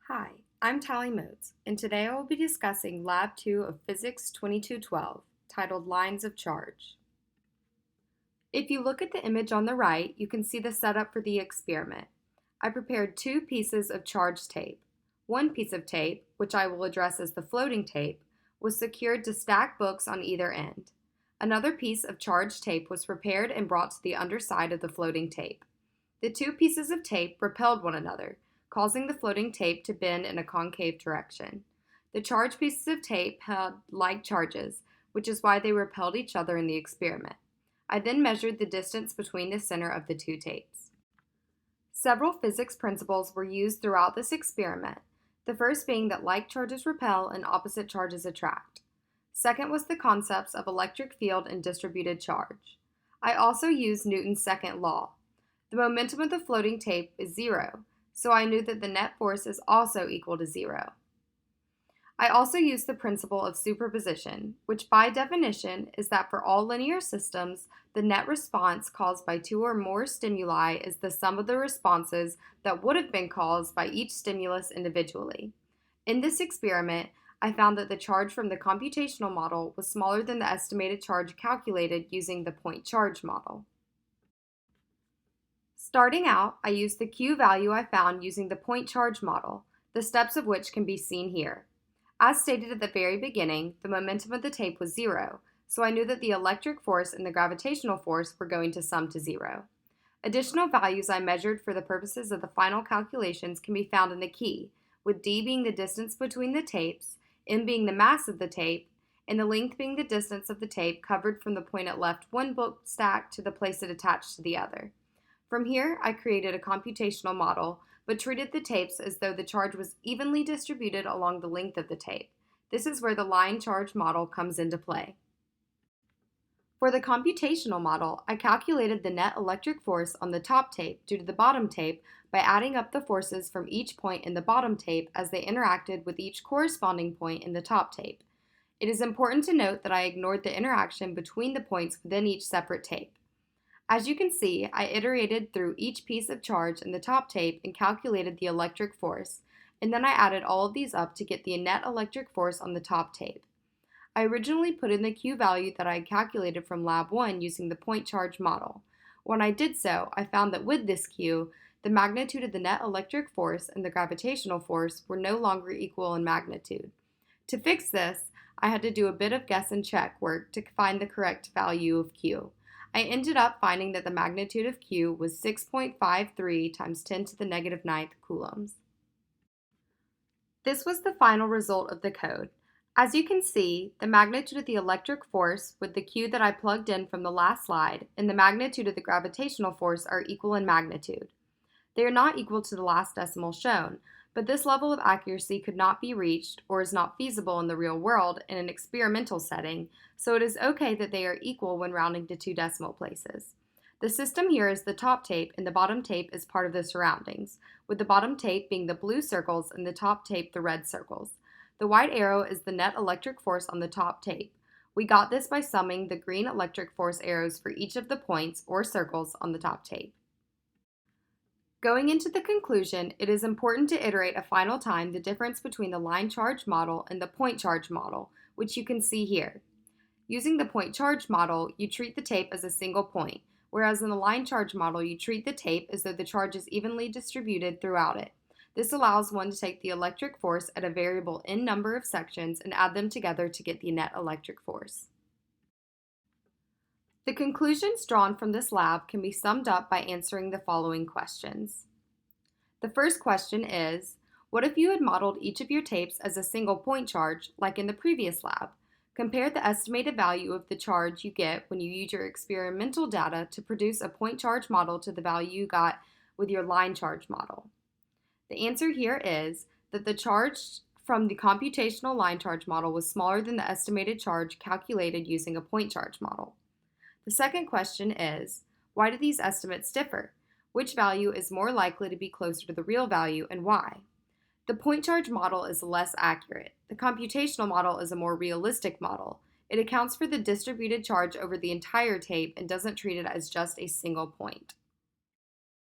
Hi, I'm Tally Motes, and today I will be discussing Lab 2 of Physics 2212, titled Lines of Charge. If you look at the image on the right, you can see the setup for the experiment. I prepared two pieces of charged tape. One piece of tape, which I will address as the floating tape, was secured to stack books on either end. Another piece of charged tape was prepared and brought to the underside of the floating tape. The two pieces of tape repelled one another, causing the floating tape to bend in a concave direction. The charged pieces of tape held like charges, which is why they repelled each other in the experiment. I then measured the distance between the center of the two tapes. Several physics principles were used throughout this experiment, the first being that like charges repel and opposite charges attract. Second was the concepts of electric field and distributed charge. I also used Newton's second law. The momentum of the floating tape is zero, so I knew that the net force is also equal to zero. I also used the principle of superposition, which by definition is that for all linear systems, the net response caused by two or more stimuli is the sum of the responses that would have been caused by each stimulus individually. In this experiment, I found that the charge from the computational model was smaller than the estimated charge calculated using the point charge model. Starting out, I used the Q value I found using the point charge model, the steps of which can be seen here. As stated at the very beginning, the momentum of the tape was zero, so I knew that the electric force and the gravitational force were going to sum to zero. Additional values I measured for the purposes of the final calculations can be found in the key, with D being the distance between the tapes, M being the mass of the tape, and the length being the distance of the tape covered from the point it left one book stack to the place it attached to the other. From here, I created a computational model, but treated the tapes as though the charge was evenly distributed along the length of the tape. This is where the line charge model comes into play. For the computational model, I calculated the net electric force on the top tape due to the bottom tape by adding up the forces from each point in the bottom tape as they interacted with each corresponding point in the top tape. It is important to note that I ignored the interaction between the points within each separate tape. As you can see, I iterated through each piece of charge in the top tape and calculated the electric force, and then I added all of these up to get the net electric force on the top tape. I originally put in the Q value that I had calculated from Lab 1 using the point charge model. When I did so, I found that with this Q, the magnitude of the net electric force and the gravitational force were no longer equal in magnitude. To fix this, I had to do a bit of guess and check work to find the correct value of Q. I ended up finding that the magnitude of Q was 6.53 times 10 to the negative ninth coulombs. This was the final result of the code. As you can see, the magnitude of the electric force with the Q that I plugged in from the last slide and the magnitude of the gravitational force are equal in magnitude. They are not equal to the last decimal shown, but this level of accuracy could not be reached or is not feasible in the real world in an experimental setting, so it is okay that they are equal when rounding to two decimal places. The system here is the top tape and the bottom tape is part of the surroundings, with the bottom tape being the blue circles and the top tape the red circles. The white arrow is the net electric force on the top tape. We got this by summing the green electric force arrows for each of the points or circles on the top tape. Going into the conclusion, it is important to iterate a final time the difference between the line charge model and the point charge model, which you can see here. Using the point charge model, you treat the tape as a single point, whereas in the line charge model, you treat the tape as though the charge is evenly distributed throughout it. This allows one to take the electric force at a variable n number of sections and add them together to get the net electric force. The conclusions drawn from this lab can be summed up by answering the following questions. The first question is, what if you had modeled each of your tapes as a single point charge, like in the previous lab? Compare the estimated value of the charge you get when you use your experimental data to produce a point charge model to the value you got with your line charge model. The answer here is that the charge from the computational line charge model was smaller than the estimated charge calculated using a point charge model. The second question is, why do these estimates differ? Which value is more likely to be closer to the real value and why? The point charge model is less accurate. The computational model is a more realistic model. It accounts for the distributed charge over the entire tape and doesn't treat it as just a single point.